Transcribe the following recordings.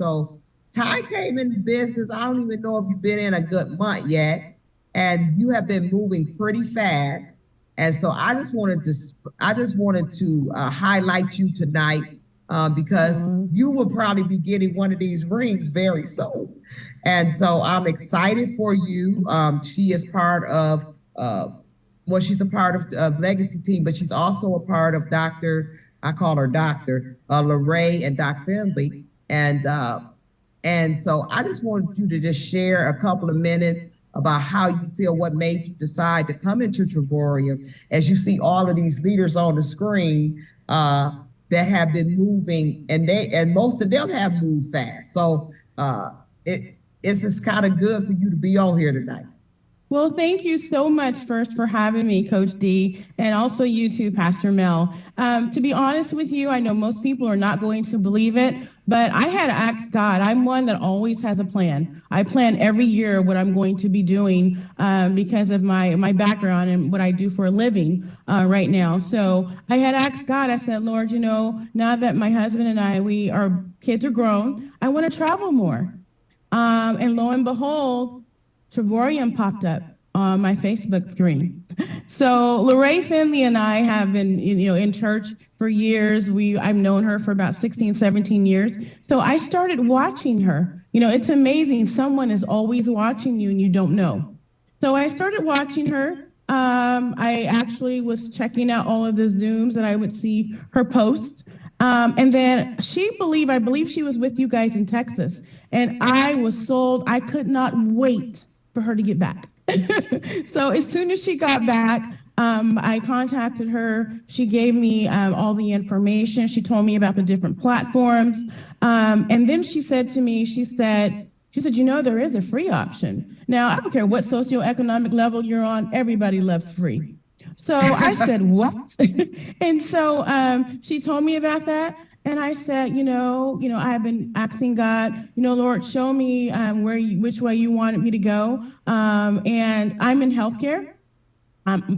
So Ty came into business. I don't even know if you've been in a good month yet, and you have been moving pretty fast. And so I just wanted to highlight you tonight because you will probably be getting one of these rings very soon. And so I'm excited for you. She is part of, she's a part of Legacy Team, but she's also a part of I call her Dr. Lorraine and Doc Finley. And so I just wanted you to just share a couple of minutes about how you feel, what made you decide to come into Travorium as you see all of these leaders on the screen that have been moving, and most of them have moved fast. So it's just kind of good for you to be on here tonight. Well, thank you so much first for having me, Coach D, and also you too, Pastor Mel. To be honest with you, I know most people are not going to believe it, but I had asked God. I'm one that always has a plan. I plan every year what I'm going to be doing because of my background and what I do for a living right now. So I had asked God, I said, Lord, now that my husband and our kids are grown, I want to travel more. And lo and behold, Travorium popped up on my Facebook screen. So Lorraine Finley and I have been, in church for years. I've known her for about 16, 17 years. So I started watching her. It's amazing. Someone is always watching you and you don't know. So I started watching her. I actually was checking out all of the Zooms that I would see her posts. And then I believe she was with you guys in Texas. And I was sold. I could not wait for her to get back. So as soon as she got back, I contacted her. She gave me all the information. She told me about the different platforms. And then she said to me, she said, there is a free option. Now, I don't care what socioeconomic level you're on, everybody loves free. So I said, what? And so she told me about that. And I said, I have been asking God, Lord, show me which way you wanted me to go. And I'm in healthcare.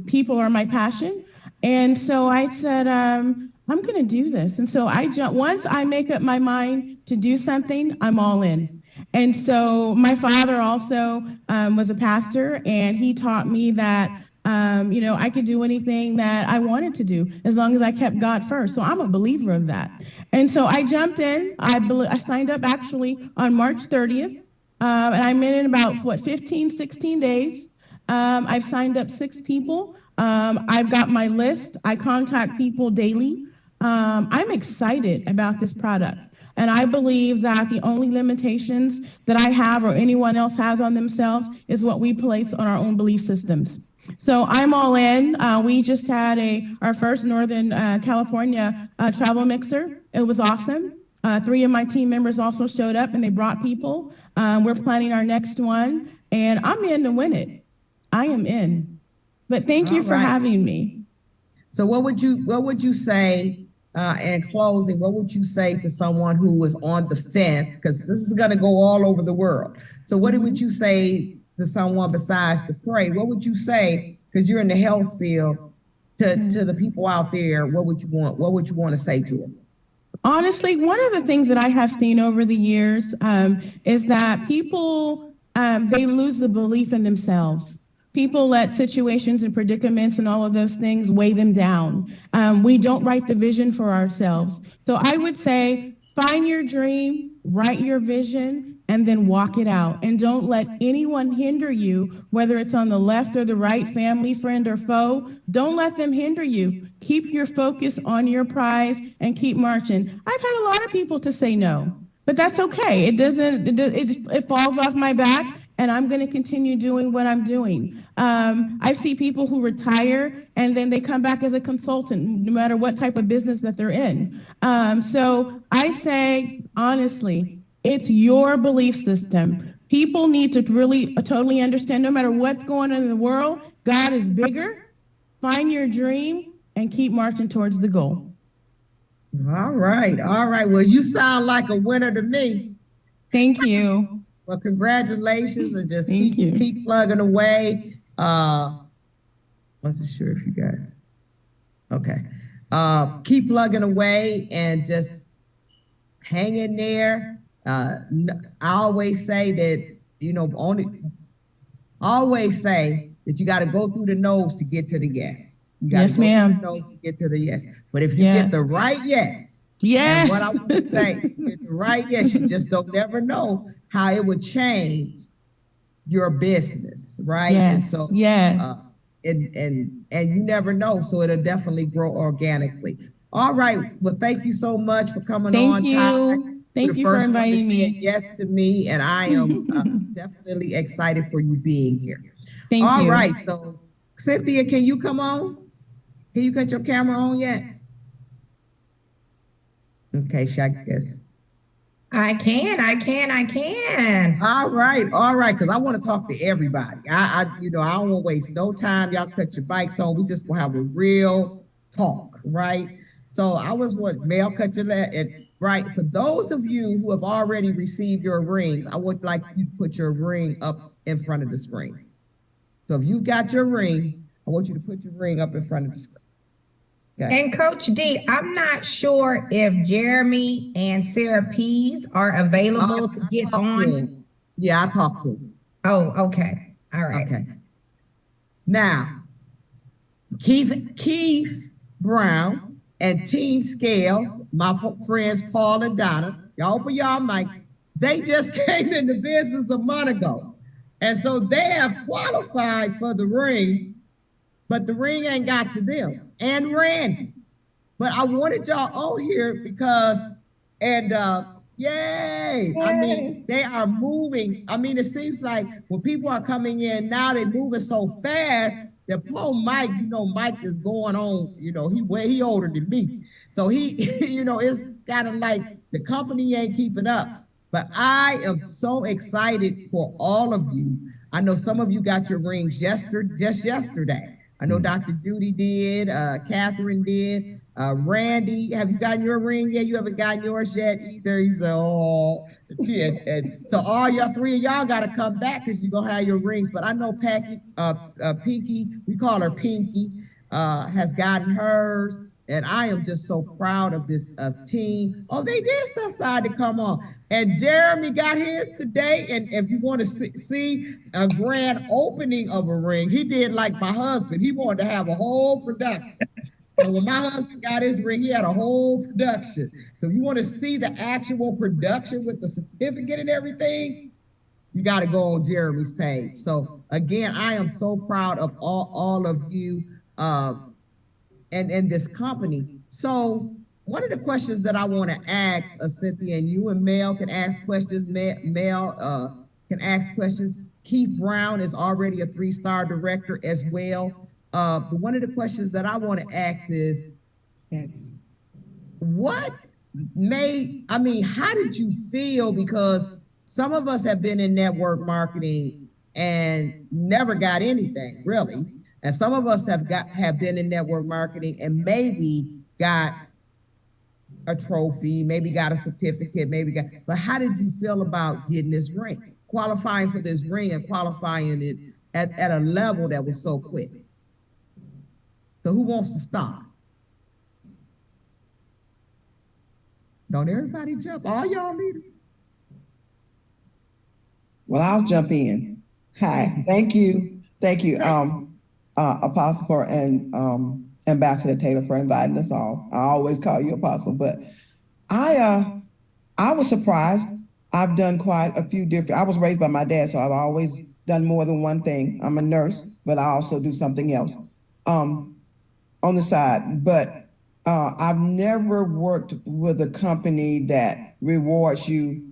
People are my passion. And so I said, I'm going to do this. And so once I make up my mind to do something, I'm all in. And so my father also was a pastor, and he taught me that I could do anything that I wanted to do as long as I kept God first. So I'm a believer of that. And so I jumped in. I signed up actually on March 30th. And I'm in about, 15, 16 days. I've signed up 6 people. I've got my list. I contact people daily. I'm excited about this product. And I believe that the only limitations that I have or anyone else has on themselves is what we place on our own belief systems. So I'm all in. We just had our first Northern California travel mixer. It was awesome. 3 of my team members also showed up and they brought people. We're planning our next one, and I'm in to win it. I am in. But thank you for having me. So what would you say in closing? What would you say to someone who was on the fence? Because this is going to go all over the world. So what would you say to someone besides to pray? What would you say, because you're in the health field, to the people out there? What would you want to say to them? Honestly, one of the things that I have seen over the years is that people, they lose the belief in themselves. People let situations and predicaments and all of those things weigh them down. We don't write the vision for ourselves. So I would say, find your dream, write your vision, and then walk it out. And don't let anyone hinder you, whether it's on the left or the right, family, friend, or foe. Don't let them hinder you. Keep your focus on your prize and keep marching. I've had a lot of people to say no, but that's okay. It falls off my back, and I'm going to continue doing what I'm doing. I see people who retire and then they come back as a consultant, no matter what type of business that they're in. So I say, honestly, it's your belief system. People need to really totally understand, no matter what's going on in the world, God is bigger. Find your dream and keep marching towards the goal. All right. Well, you sound like a winner to me. Thank you. Well, congratulations, and just keep plugging away. Wasn't sure if you guys. Okay. Keep plugging away and just hang in there. I always say that, always say that you got to go through the nose to get to the yes. You got to Yes, go through the ma'am. nose to get to the yes. But if you get Yes. the right yes, and what I Yes. want to say, get the right yes, you just don't never know how it would change your business, right? And Yes. so, Yes. uh, and you never know, so it'll definitely grow organically. All right. Well, thank you so much for coming Thank on, Ty. you. You're Thank the you for first one that inviting said me. yes to me, and I am definitely excited for you being here. Thank All you. right. So, Cynthia, can you come on? Can you cut your camera on yet? Okay, guess. I can. All right, because I want to talk to everybody. I don't want to waste no time. Y'all cut your bikes on. We just gonna have a real talk, right? So I was what Mel cut your and right. For those of you who have already received your rings, I would like you to put your ring up in front of the screen. So if you've got your ring, I want you to put your ring up in front of the screen. Okay. And Coach D, I'm not sure if Jeremy and Sarah Pease are available to get on. Yeah, I talked to him. Oh, okay. All right. Okay. Now, Keith Brown and Team Scales, my friends Paul and Donna, y'all open y'all mics. They just came into business a month ago. And so they have qualified for the ring, but the ring ain't got to them. And Randy. But I wanted y'all on here because, and yay! I mean, they are moving. I mean, it seems like when people are coming in now, they're moving so fast that poor Mike, Mike is going on. He older than me, so he, it's kind of like the company ain't keeping up. But I am so excited for all of you. I know some of you got your rings just yesterday. I know Dr. Judy did, Catherine did, Randy. Have you gotten your ring yet? You haven't gotten yours yet either. He said, oh, and so all y'all three of y'all got to come back because you're going to have your rings. But I know Pinky, we call her Pinky, has gotten hers. And I am just so proud of this team. Oh, they did decide to come on. And Jeremy got his today. And if you want to see a grand opening of a ring, he did like my husband. He wanted to have a whole production. So when my husband got his ring, he had a whole production. So if you want to see the actual production with the certificate and everything, you got to go on Jeremy's page. So again, I am so proud of all of you. And this company. So one of the questions that I want to ask Cynthia, and you and Mel can ask questions. Mel can ask questions. Keith Brown is already a 3-star director as well. But one of the questions that I want to ask is, how did you feel? Because some of us have been in network marketing and never got anything really. And some of us have been in network marketing and maybe got a trophy, maybe got a certificate, but how did you feel about getting this ring, qualifying for this ring and qualifying it at a level that was so quick? So who wants to start? Don't everybody jump, all y'all leaders. Well, I'll jump in. Hi, thank you. Apostle and Ambassador Taylor for inviting us all. I always call you Apostle, but I was surprised. I've done quite a few different. I was raised by my dad, so I've always done more than one thing. I'm a nurse, but I also do something else on the side. But I've never worked with a company that rewards you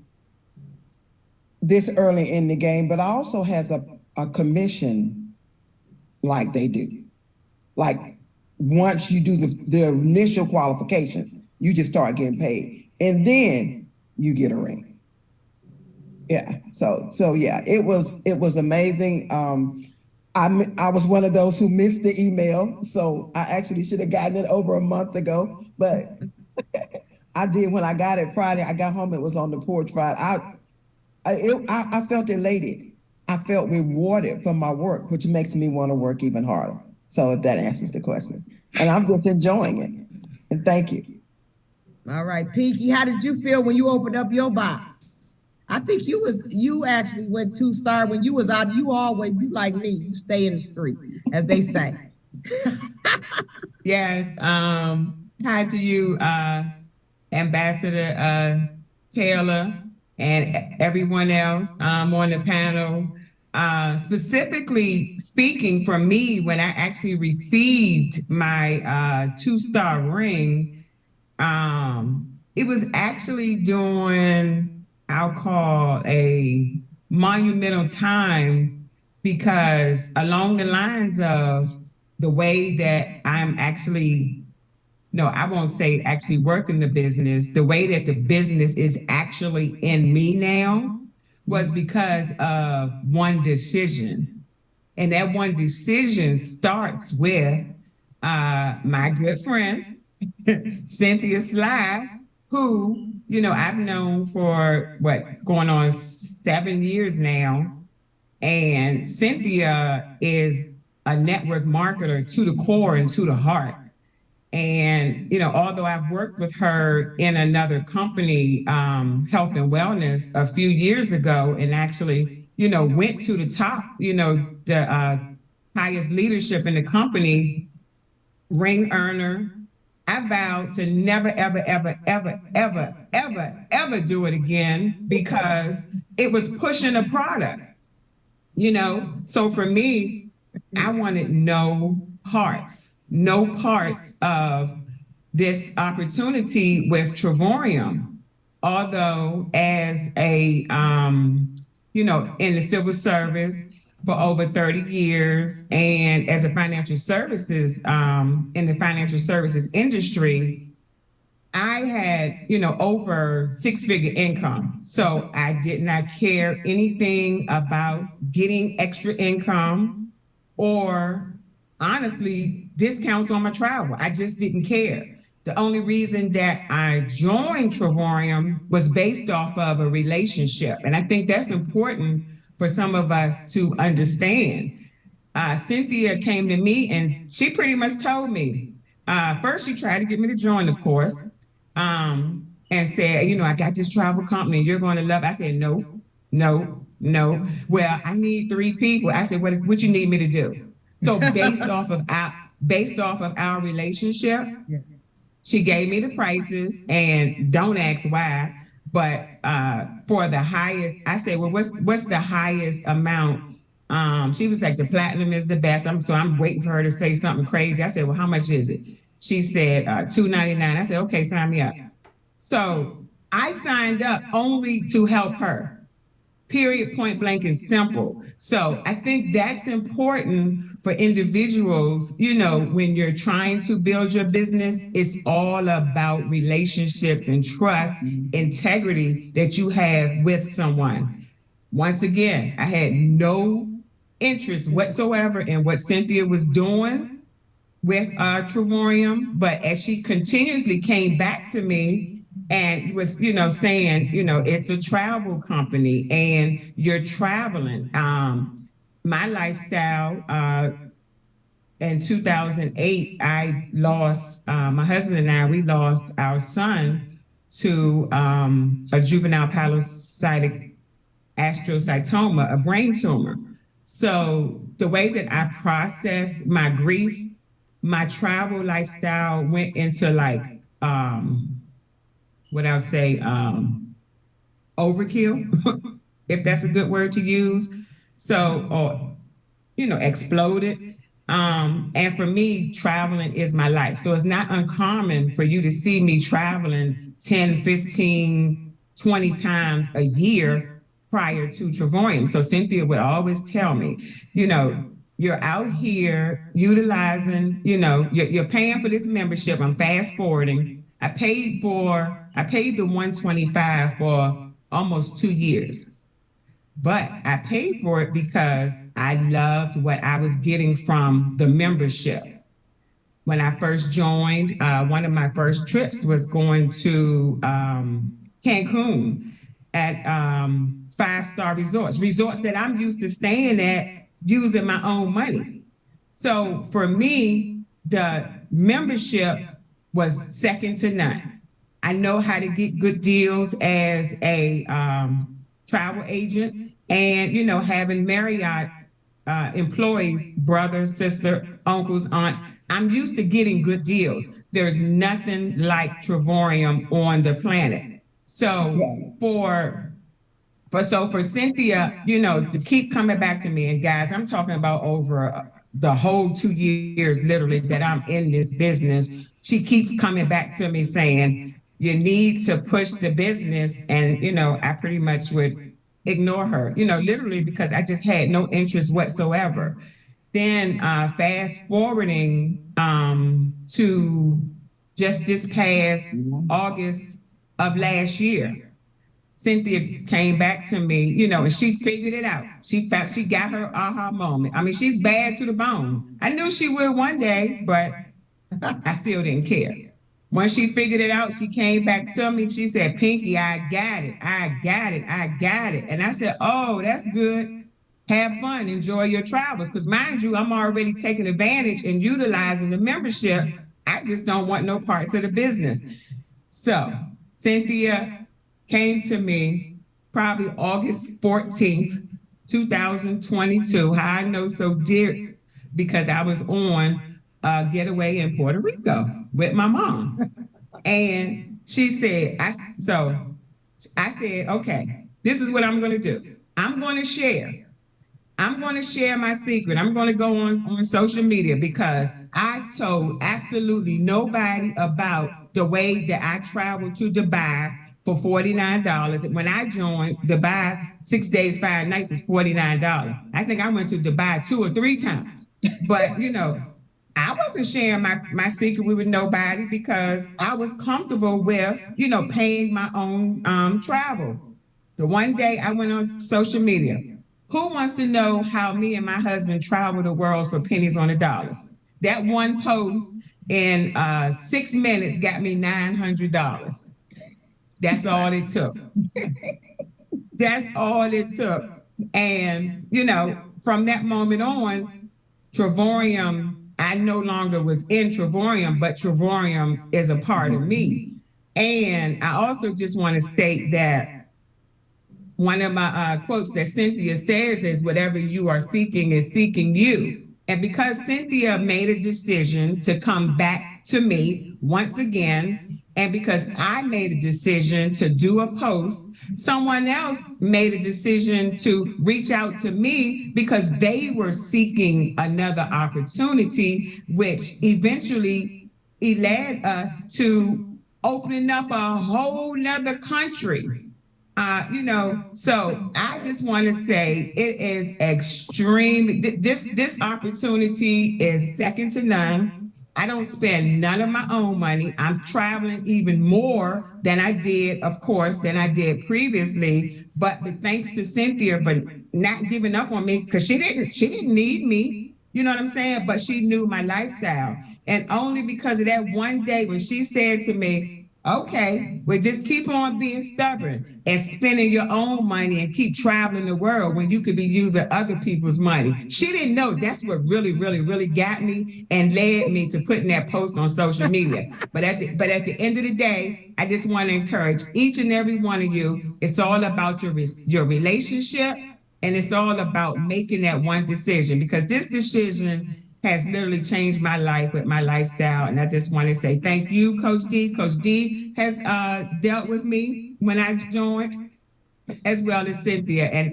this early in the game, but also has a commission like they do. Like once you do the initial qualification, you just start getting paid. And then you get a ring. Yeah. So yeah, it was amazing. I was one of those who missed the email. So I actually should have gotten it over a month ago, but I did when I got it Friday. I got home, it was on the porch Friday. I felt elated. I felt rewarded for my work, which makes me want to work even harder. So if that answers the question. And I'm just enjoying it. And thank you. All right, Pinky, how did you feel when you opened up your box? think you actually went 2-star when you was out. You like me, you stay in the street, as they say. Yes. Hi to you, Ambassador Taylor, and everyone else on the panel. Specifically speaking for me, when I actually received my 2-star ring, it was actually during, I'll call a monumental time, because along the lines of the way that I'm actually, no, I won't say actually working the business, the way that the business is actually in me now was because of one decision. And that one decision starts with my good friend, Cynthia Sly, who, I've known for going on 7 years now. And Cynthia is a network marketer to the core and to the heart. And, although I've worked with her in another company, health and wellness, a few years ago, and actually, went to the top, the highest leadership in the company, ring earner, I vowed to never, ever, ever, ever, ever, ever, ever do it again, because it was pushing a product, So for me, I wanted no parts of this opportunity with Travorium. Although as a, in the civil service for over 30 years, and as a financial services, in the financial services industry, I had, over 6-figure income. So I did not care anything about getting extra income or, honestly, discounts on my travel. I just didn't care. The only reason that I joined Travorium was based off of a relationship. And I think that's important for some of us to understand. Cynthia came to me and she pretty much told me, first she tried to get me to join, of course, and said, I got this travel company, you're going to love it. I said, no, no, no. Well, I need 3 people. I said, what you need me to do? So based off of our relationship, she gave me the prices, and don't ask why, but for the highest, I said, well, what's the highest amount? She was like, the platinum is the best. So I'm waiting for her to say something crazy. I said, well, how much is it? She said $299. I said, okay, sign me up. So I signed up only to help her. Period, point blank, and simple. So I think that's important for individuals. When you're trying to build your business, it's all about relationships and trust, integrity that you have with someone. Once again, I had no interest whatsoever in what Cynthia was doing with Travorium, but as she continuously came back to me and was, saying, it's a travel company and you're traveling. My lifestyle, in 2008, I lost, my husband and I, we lost our son to a juvenile pilocytic astrocytoma, a brain tumor. So the way that I process my grief, my travel lifestyle went into what I'll say, overkill, if that's a good word to use. So, exploded. And for me, traveling is my life. So it's not uncommon for you to see me traveling 10, 15, 20 times a year prior to Travorium. So Cynthia would always tell me, you're out here utilizing, you're paying for this membership. I'm fast forwarding. I paid the $125 for almost 2 years, but I paid for it because I loved what I was getting from the membership. When I first joined, one of my first trips was going to Cancun at 5-star resorts that I'm used to staying at using my own money. So for me, the membership was second to none. I know how to get good deals as a travel agent, and having Marriott employees, brother, sister, uncles, aunts. I'm used to getting good deals. There's nothing like Travorium on the planet. So for Cynthia, to keep coming back to me, and guys, I'm talking about over the whole 2 years, literally, that I'm in this business. She keeps coming back to me saying, you need to push the business. And, I pretty much would ignore her, literally because I just had no interest whatsoever. Then fast forwarding to just this past August of last year, Cynthia came back to me, and she figured it out. She got her aha moment. I mean, she's bad to the bone. I knew she would one day, but I still didn't care. When she figured it out, she came back to me. She said, Pinky, I got it. I got it. I got it. And I said, oh, that's good. Have fun. Enjoy your travels. Because mind you, I'm already taking advantage and utilizing the membership. I just don't want no parts of the business. So Cynthia came to me probably August 14th, 2022. How I know so dear, because I was on a getaway in Puerto Rico with my mom. And she said, I said, okay, this is what I'm going to do. I'm going to share my secret. I'm going to go on social media because I told absolutely nobody about the way that I traveled to Dubai for $49. And when I joined Dubai, 6 days, 5 nights was $49. I think I went to Dubai 2 or 3 times. But, I wasn't sharing my secret with nobody because I was comfortable with, paying my own travel. The one day I went on social media. Who wants to know how me and my husband travel the world for pennies on the dollars? That one post in 6 minutes got me $900. That's all it took. That's all it took. And, from that moment on, Travorium, I no longer was in Travorium, but Travorium is a part of me. And I also just want to state that one of my quotes that Cynthia says is, whatever you are seeking is seeking you. And because Cynthia made a decision to come back to me once again, and because I made a decision to do a post, someone else made a decision to reach out to me because they were seeking another opportunity, which eventually led us to opening up a whole nother country. So I just want to say it is extreme. This opportunity is second to none. I don't spend none of my own money. I'm traveling even more than I did, of course, than I did previously. But thanks to Cynthia for not giving up on me, because she didn't need me. You know what I'm saying? But she knew my lifestyle. And only because of that one day when she said to me, okay, well, just keep on being stubborn and spending your own money and keep traveling the world when you could be using other people's money. She didn't know that's what really, really, really got me and led me to putting that post on social media. But at the end of the day, I just want to encourage each and every one of you. It's all about your relationships, and it's all about making that one decision, because this decision has literally changed my life with my lifestyle. And I just want to say thank you, Coach D. Coach D has dealt with me when I joined, as well as Cynthia. And,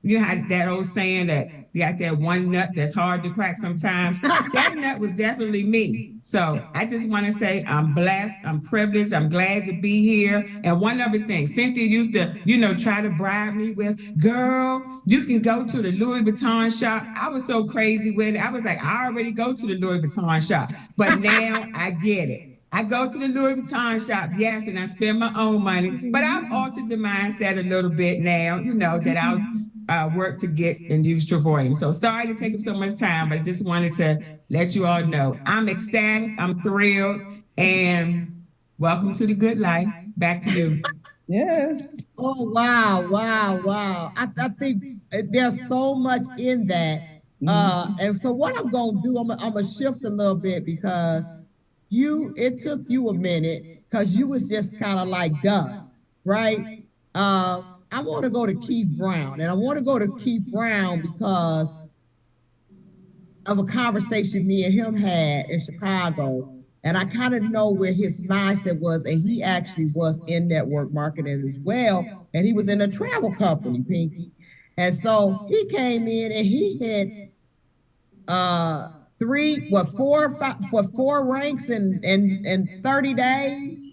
you had that old saying that you got that one nut that's hard to crack sometimes. That nut was definitely me. So I just want to say I'm blessed, I'm privileged, I'm glad to be here. And one other thing, Cynthia used to, try to bribe me with, girl, you can go to the Louis Vuitton shop. I was so crazy with it. I was like, I already go to the Louis Vuitton shop, but now I get it. I go to the Louis Vuitton shop, yes, and I spend my own money, but I've altered the mindset a little bit now, that I'll work to get and use Travorium. So sorry to take up so much time, but I just wanted to let you all know I'm ecstatic, I'm thrilled, and welcome to the good life. Back to you. Yes. Oh, wow, wow, wow. I think there's so much in that. And so what I'm going to do, I'm going to shift a little bit, because it took you a minute because you was just kind of like done, right? I want to go to Keith Brown, and I want to go to Keith Brown because of a conversation me and him had in Chicago. And I kind of know where his mindset was, and he actually was in network marketing as well. And he was in a travel company, Pinky. And so he came in and he had four ranks in 30 days.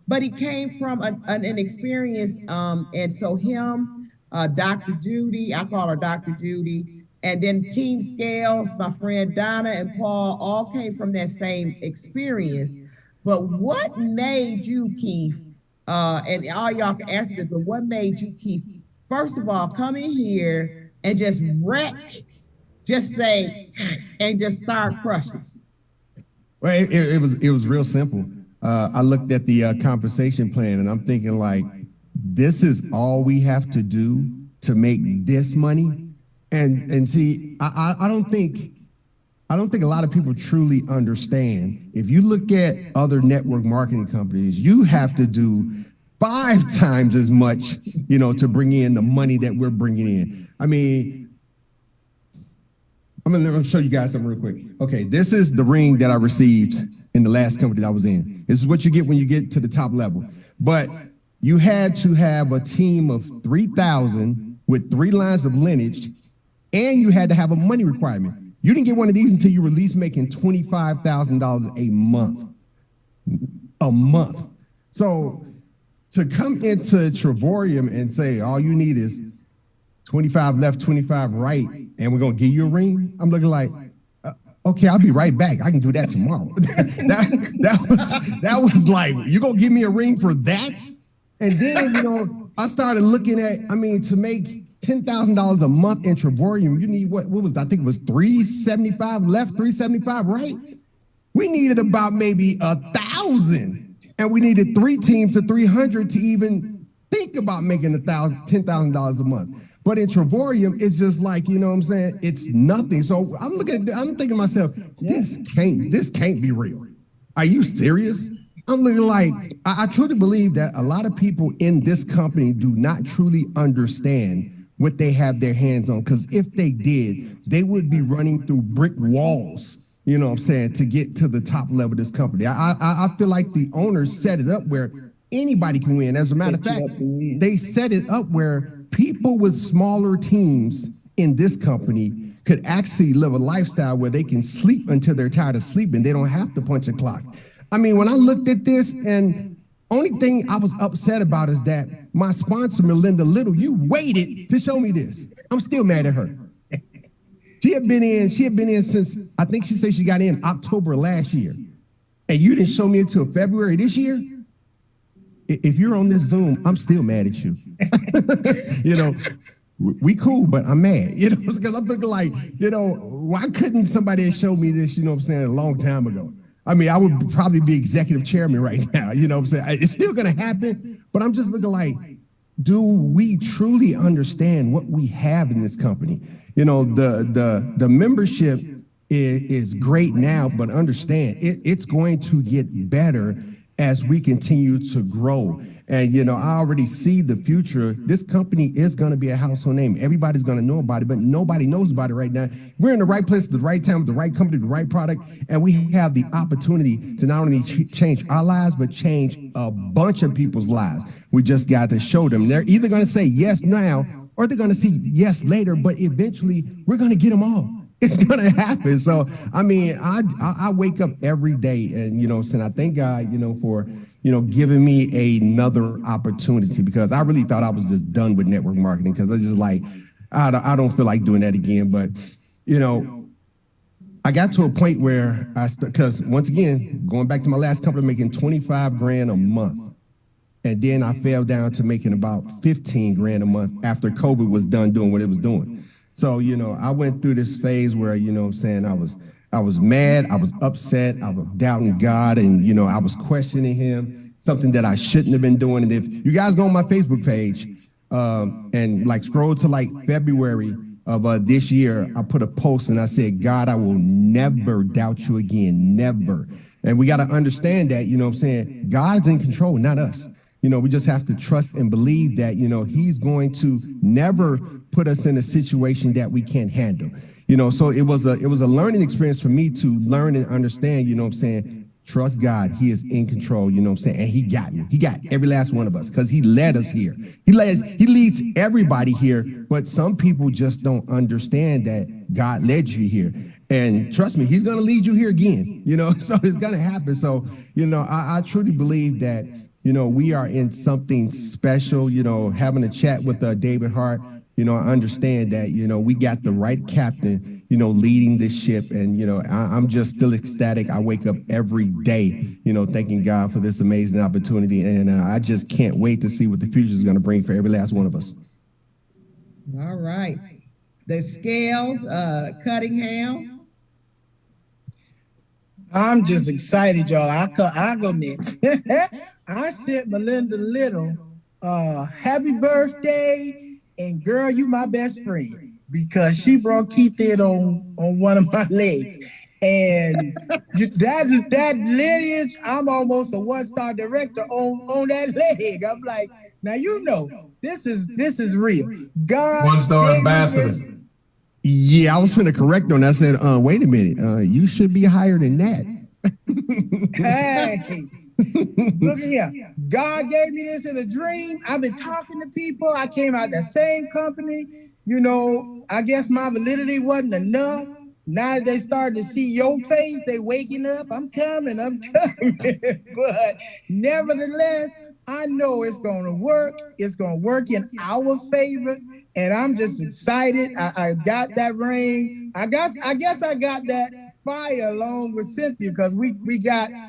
But he came from an experience, and so him, Dr. Judy, I call her Dr. Judy, and then Team Scales, my friend Donna and Paul, all came from that same experience. But what made you, Keith, and all y'all can answer this, but what made you, Keith, first of all, come in here and just wreck, just say, and just start crushing? Well, it was real simple. I looked at the compensation plan and I'm thinking like, this is all we have to do to make this money. And see, I don't think a lot of people truly understand. If you look at other network marketing companies, you have to do 5 times as much, to bring in the money that we're bringing in. I mean, I'm gonna show you guys something real quick. Okay, this is the ring that I received in the last company that I was in. This is what you get when you get to the top level. But you had to have a team of 3,000 with 3 lines of lineage, and you had to have a money requirement. You didn't get one of these until you were at least making $25,000 a month. A month. So to come into Travorium and say all you need is 25 left, 25 right, and we're gonna give you a ring, I'm looking like, okay, I'll be right back. I can do that tomorrow. that was like, you gonna give me a ring for that? And then, I started looking at, to make $10,000 a month in Travorium, you need what was that? I think it was 375 left, 375 right. We needed about maybe 1,000, and we needed 3 teams to 300 to even think about making $10,000 a month. But in Travorium, it's just like, it's nothing. So I'm thinking to myself, this can't be real. Are you serious? I'm looking like, I truly believe that a lot of people in this company do not truly understand what they have their hands on. Because if they did, they would be running through brick walls, to get to the top level of this company. I feel like the owners set it up where anybody can win. As a matter of fact, they set it up where people with smaller teams in this company could actually live a lifestyle where they can sleep until they're tired of sleeping. They don't have to punch a clock. When I looked at this, and only thing I was upset about is that my sponsor, Melinda Little, you waited to show me this. I'm still mad at her. She had been in since, I think she said she got in October last year. And you didn't show me until February this year? If you're on this Zoom, I'm still mad at you. We cool, but I'm mad, because I'm thinking like, why couldn't somebody have showed me this, a long time ago? I would probably be executive chairman right now, It's still going to happen, but I'm just looking like, do we truly understand what we have in this company? The membership is great now, but understand it's going to get better as we continue to grow. And, I already see the future. This company is going to be a household name. Everybody's going to know about it, but nobody knows about it right now. We're in the right place at the right time with the right company, the right product. And we have the opportunity to not only change our lives, but change a bunch of people's lives. We just got to show them. They're either going to say yes now, or they're going to see yes later, but eventually we're going to get them all. It's going to happen. So, I wake up every day and, I thank God, for, giving me another opportunity, because I really thought I was just done with network marketing, because I was just like, I don't feel like doing that again. But, I got to a point where because once again, going back to my last company, making 25 grand a month. And then I fell down to making about 15 grand a month after COVID was done doing what it was doing. So, I went through this phase where, I was mad, I was upset, I was doubting God, and, I was questioning him, something that I shouldn't have been doing. And if you guys go on my Facebook page and scroll to February of this year, I put a post and I said, God, I will never doubt you again, never. And we got to understand that, God's in control, not us. we just have to trust and believe that, he's going to never put us in a situation that we can't handle. So it was a learning experience for me to learn and understand, trust God. He is in control, and he got me. He got every last one of us because he led us here. He leads everybody here, but some people just don't understand that God led you here. And trust me, he's going to lead you here again, so it's going to happen. So, I truly believe that, we are in something special, having a chat with David Hart. I understand that, we got the right captain, leading this ship. And, I'm just still ecstatic. I wake up every day, thanking God for this amazing opportunity. And I just can't wait to see what the future is going to bring for every last one of us. All right. The Scales, Cunningham. I'm just excited, y'all. I go next. I sent Melinda Little, happy birthday, and girl, you my best friend, because she brought Keith in on one of my legs. And that lineage, I'm almost a one-star director on that leg. I'm like, now this is real. God, one-star ambassador. Yeah, I was finna correct on that. I said, wait a minute, you should be higher than that. Hey, look at here. God gave me this in a dream. I've been talking to people. I came out that same company. I guess my validity wasn't enough. Now that they started to see your face, they waking up. I'm coming. But nevertheless, I know it's going to work. It's going to work in our favor. And I'm just excited. I got that ring. I guess I got that fire along with Cynthia, because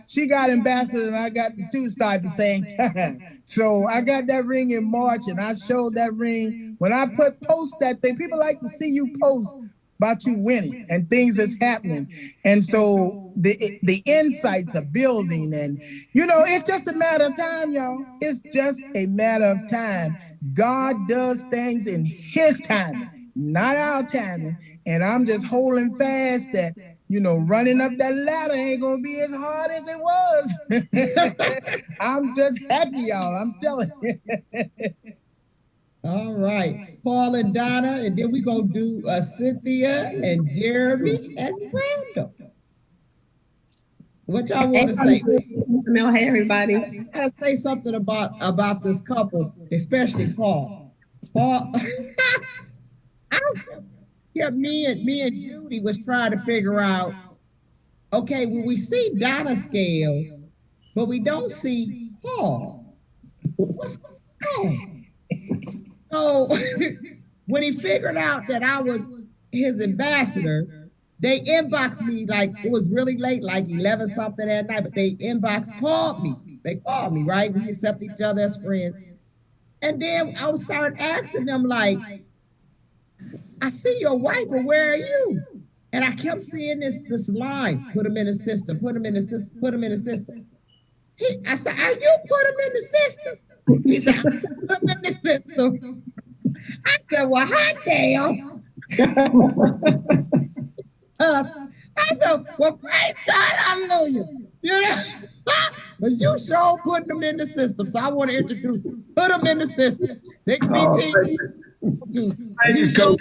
she got ambassador and I got the 2-star at the same time. So I got that ring in March, and I showed that ring. When I post that thing, people like to see you post about you winning and things that's happening. And so the insights are building, and it's just a matter of time, y'all. It's just a matter of time. God does things in his timing, not our timing. And I'm just holding fast that, running up that ladder ain't gonna be as hard as it was. I'm just happy, y'all. I'm telling you. All right, Paul and Donna, and then we're going to do Cynthia and Jeremy and Randall. What y'all want to say? Hey, everybody. I gotta say something about this couple, especially Paul. Paul, me and Judy was trying to figure out, okay, well, we see Donna Scales, but we don't see Paul. What's going on? So when he figured out that I was his ambassador, they inboxed me, like it was really late, like 11 something at night, but they called me. They called me, right? We accept each other as friends. And then I would start asking them, like, I see your wife, but where are you? And I kept seeing this line, put him in the system, put him in the system, put him in the system. I said, are you put him in the system? He said, I put him in the system. I said, well, hot damn. I said, well, praise God, hallelujah. But you sure putting them in the system. So I want to introduce them. Put them in the system. They can be team. You sure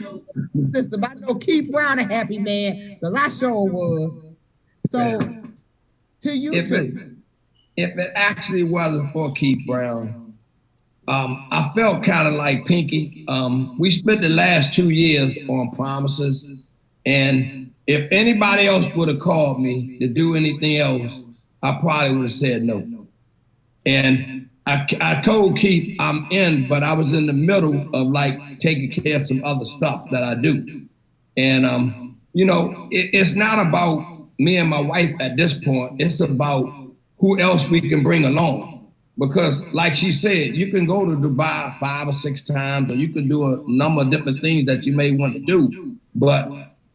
the system. I know Keith Brown a happy man, because I sure was. So to you two. If it actually wasn't for Keith Brown, I felt kind of like Pinky. We spent the last 2 years on promises, and if anybody else would have called me to do anything else, I probably would have said no. And I told Keith I'm in, but I was in the middle of like taking care of some other stuff that I do. And it's not about me and my wife at this point. It's about who else we can bring along. Because like she said, you can go to Dubai 5 or 6 times, or you can do a number of different things that you may want to do. But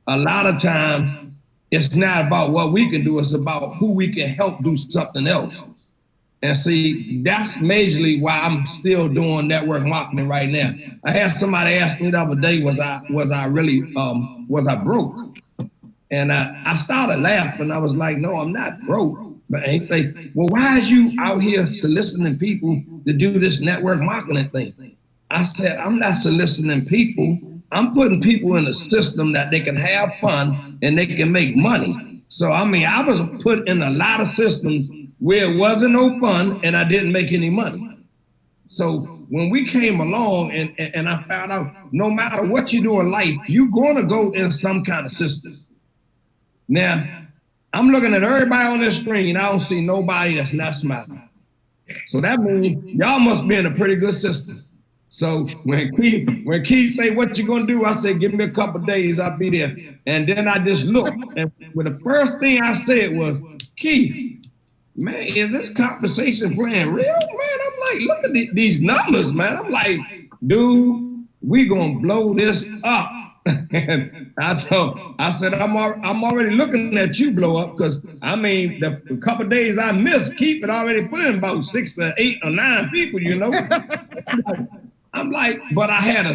a lot of times it's not about what we can do, it's about who we can help do something else. And see, that's majorly why I'm still doing network marketing right now. I had somebody ask me the other day, was I broke? And I started laughing. I was like, no, I'm not broke. But he say, well, why is you out here soliciting people to do this network marketing thing? I said, I'm not soliciting people. I'm putting people in a system that they can have fun and they can make money. So, I mean, I was put in a lot of systems where it wasn't no fun and I didn't make any money. So when we came along and I found out no matter what you do in life, you're going to go in some kind of system. Now, I'm looking at everybody on this screen. I don't see nobody that's not smiling. So that means y'all must be in a pretty good system. So when Keith say, what you gonna do? I said, give me a couple days, I'll be there. And then I just looked. And the first thing I said was, Keith, man, is this conversation playing real? Man, I'm like, look at these numbers, man. I'm like, dude, we gonna blow this up. And I said, I'm already looking at you blow up, because I mean, the couple of days I missed, Keith had already put in about 6 to 8 or 9 people, you know. I'm like, but I had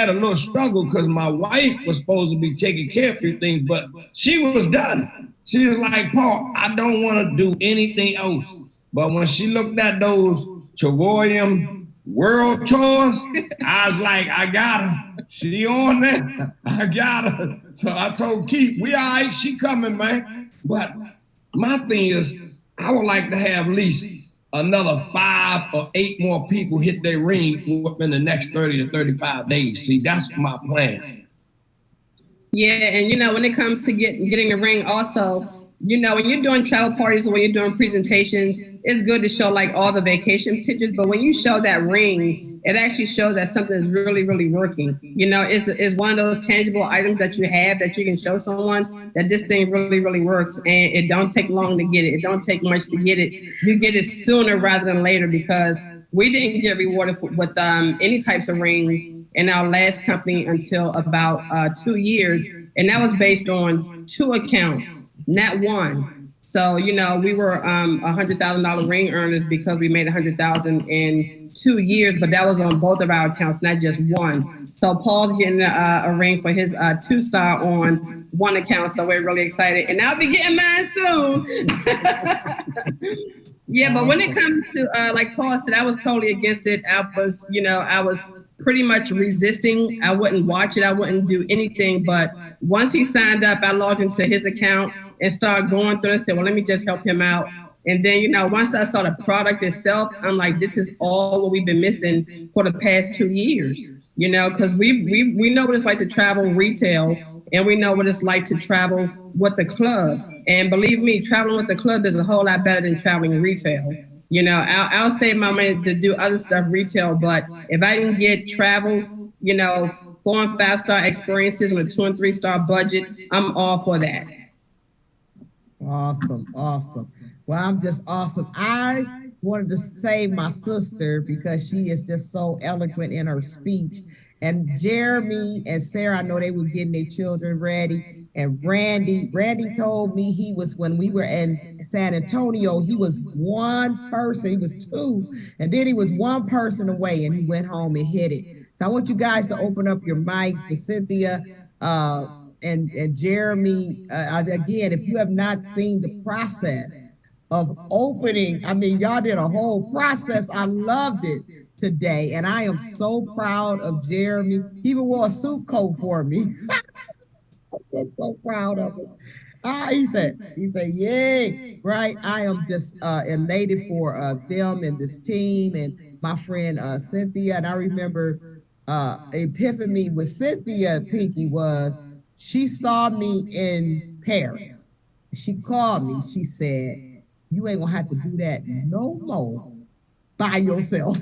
a little struggle because my wife was supposed to be taking care of a few things, but she was done. She was like, Paul, I don't want to do anything else. But when she looked at those Travorium world tours, I was like, I got her. She on there. I got her. So I told Keith, we all right, she coming, man. But my thing is, I would like to have at least another 5 or 8 more people hit their ring within the next 30 to 35 days. See, that's my plan. Yeah, and you know, when it comes to getting the ring also, you know, when you're doing travel parties or when you're doing presentations, it's good to show like all the vacation pictures, but when you show that ring, it actually shows that something is really, really working. You know, it's one of those tangible items that you have that you can show someone that this thing really, really works, and it don't take long to get it. It don't take much to get it. You get it sooner rather than later, because we didn't get rewarded with any types of rings in our last company until about 2 years, and that was based on 2 accounts, not one. So, you know, we were $100,000 ring earners because we made $100,000 in 2 years, but that was on both of our accounts, not just one. So Paul's getting a ring for his 2-star on one account, so we're really excited, and I'll be getting mine soon. Yeah, but when it comes to like Paul said, I was totally against it. I was pretty much resisting. I wouldn't watch it. I wouldn't do anything. But once he signed up, I logged into his account and started going through it and said, well, let me just help him out. And then, you know, once I saw the product itself, I'm like, this is all what we've been missing for the past 2 years, you know, because we know what it's like to travel retail, and we know what it's like to travel with the club. And believe me, traveling with the club is a whole lot better than traveling retail. You know, I'll save my money to do other stuff retail, but if I can get travel, you know, 4 and 5-star experiences on a 2 and 3-star budget, I'm all for that. Awesome. Well, I'm just awesome. I wanted to save my sister because she is just so eloquent in her speech. And Jeremy and Sarah, I know they were getting their children ready. And Randy told me he was, when we were in San Antonio, he was one person, he was 2, and then he was one person away, and he went home and hit it. So I want you guys to open up your mics for Cynthia and Jeremy. Again, if you have not seen the process of opening, I mean, y'all did a whole process. I loved it today, and I am so proud of Jeremy. He even wore a suit coat for me. I'm so proud of him. He said, yay, right? I am just elated for them and this team and my friend Cynthia. And I remember epiphany with Cynthia Pinky was, she saw me in Paris. She called me. She said, you ain't gonna have to do that no more by yourself.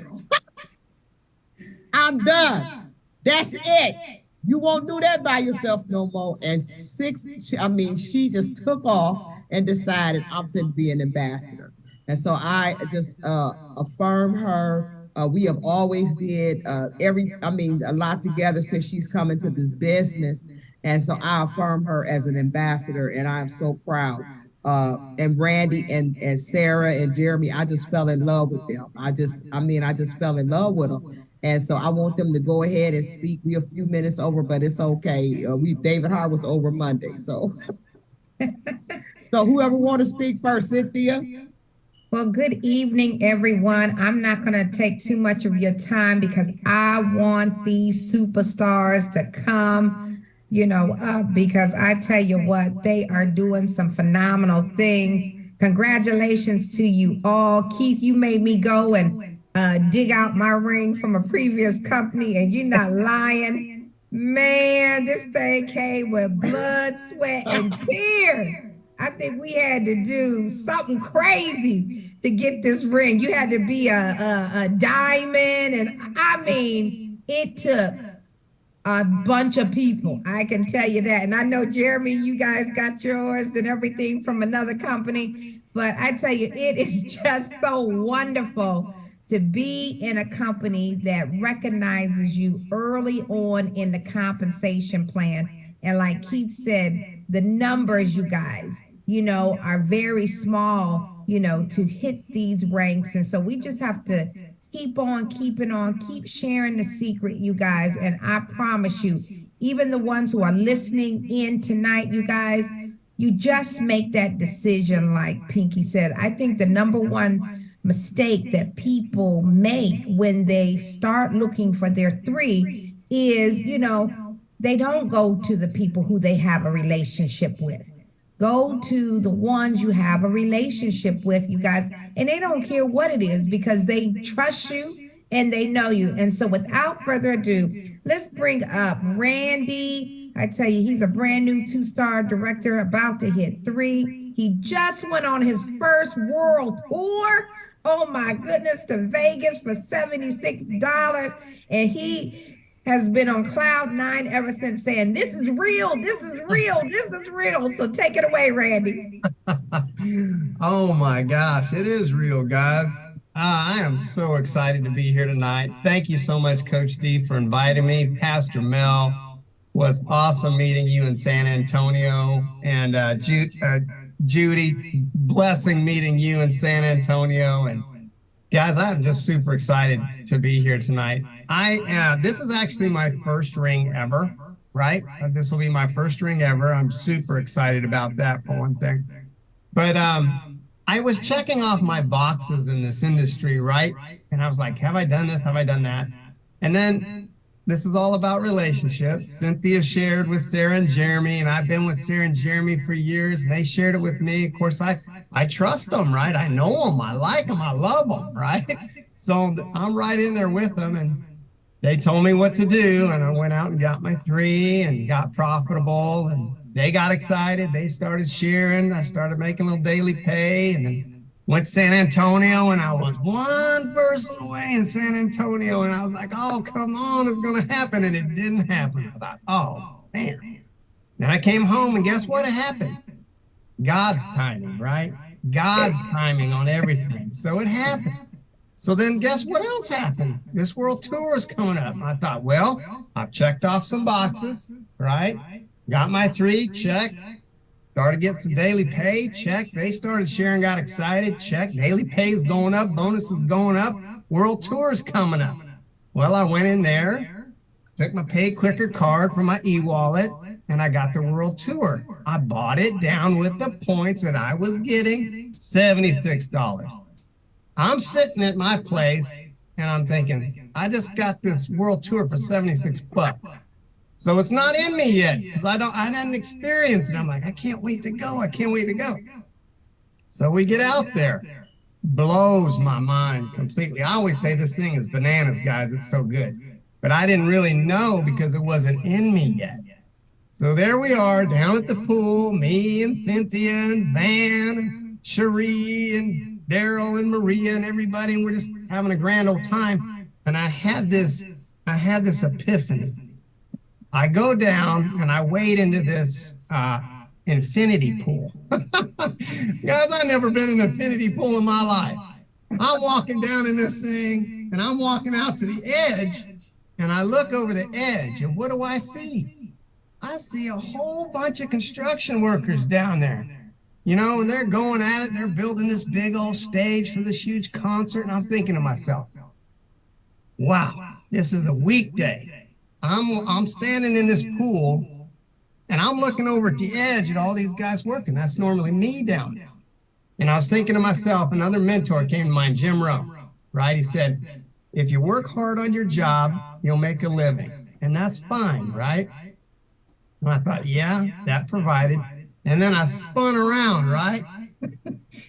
I'm done. That's it. You won't do that by yourself no more. And she just took off and decided I'm going to be an ambassador. And so I just affirm her. We have always did a lot together since she's come into this business. And so I affirm her as an ambassador, and I'm so proud. And Randy and Sarah and Jeremy, I just fell in love with them. I just fell in love with them. And so I want them to go ahead and speak. We're a few minutes over, but it's okay. David Hart was over Monday. So So whoever want to speak first, Cynthia? Well, good evening, everyone. I'm not going to take too much of your time because I want these superstars to come, up, because I tell you what, they are doing some phenomenal things. Congratulations to you all. Keith, you made me go and dig out my ring from a previous company, and you're not lying. Man, this thing came with blood, sweat, and tears. I think we had to do something crazy to get this ring. You had to be a diamond. And I mean, it took a bunch of people. I can tell you that. And I know, Jeremy, you guys got yours and everything from another company. But I tell you, it is just so wonderful to be in a company that recognizes you early on in the compensation plan. And like Keith said, the numbers, you guys, are very small, to hit these ranks. And so we just have to keep on keeping on, keep sharing the secret, you guys. And I promise you, even the ones who are listening in tonight, you guys, you just make that decision like Pinky said. I think the number one mistake that people make when they start looking for their three is, they don't go to the people who they have a relationship with. Go to the ones you have a relationship with, you guys, and they don't care what it is because they trust you and they know you. And so without further ado, let's bring up Randy. I tell you, he's a brand new 2-star director about to hit 3. He just went on his first world tour. Oh my goodness, to Vegas for $76. And he has been on cloud 9 ever since, saying, this is real, this is real, this is real. So take it away, Randy. Oh my gosh, it is real, guys. I am so excited to be here tonight. Thank you so much, Coach D, for inviting me. Pastor Mel, was awesome meeting you in San Antonio. And Judy, blessing meeting you in San Antonio. And guys, I'm just super excited to be here tonight. This is actually my first ring ever, right? This will be my first ring ever. I'm super excited about that for one thing. But I was checking off my boxes in this industry, right? And I was like, have I done this? Have I done that? And then this is all about relationships. Cynthia shared with Sarah and Jeremy, and I've been with Sarah and Jeremy for years, and they shared it with me. Of course, I trust them, right? I know them, I like them, I love them, right? So I'm right in there with them, and they told me what to do, and I went out and got my 3 and got profitable, and they got excited. They started sharing. I started making a little daily pay, and then went to San Antonio, and I was one person away in San Antonio, and I was like, oh, come on, it's going to happen. And it didn't happen. I thought, oh, man. Then I came home, and guess what happened? God's timing, right? God's timing on everything. So it happened. So then guess what else happened? This world tour is coming up. And I thought, well, I've checked off some boxes, right? Got my 3, check. Started getting some daily pay, check. They started sharing, got excited, check. Daily pay is going up, bonuses going up, world tour is coming up. Well, I went in there, took my Pay Quicker card from my e-wallet, and I got the world tour. I bought it down with the points that I was getting, $76. I'm sitting at my place, and I'm thinking, I just got this world tour for $76. So it's not in me yet because I hadn't experienced it. I'm like, I can't wait to go. I can't wait to go. So we get out there. Blows my mind completely. I always say this thing is bananas, guys. It's so good. But I didn't really know because it wasn't in me yet. So there we are down at the pool, me and Cynthia and Van and Cherie and Daryl and Maria and everybody. And we're just having a grand old time. And I had this epiphany. I go down and I wade into this infinity pool. Guys, I've never been in an infinity pool in my life. I'm walking down in this thing and I'm walking out to the edge and I look over the edge and what do I see? I see a whole bunch of construction workers down there, and they're going at it. They're building this big old stage for this huge concert. And I'm thinking to myself, wow, this is a weekday. I'm standing in this pool And I'm looking over at the edge at all these guys working. That's normally me down there. And I was thinking to myself, another mentor came to mind, Jim Rowe, right? He said, if you work hard on your job, you'll make a living. And that's fine, right? And I thought, yeah, that provided. And then I spun around, right?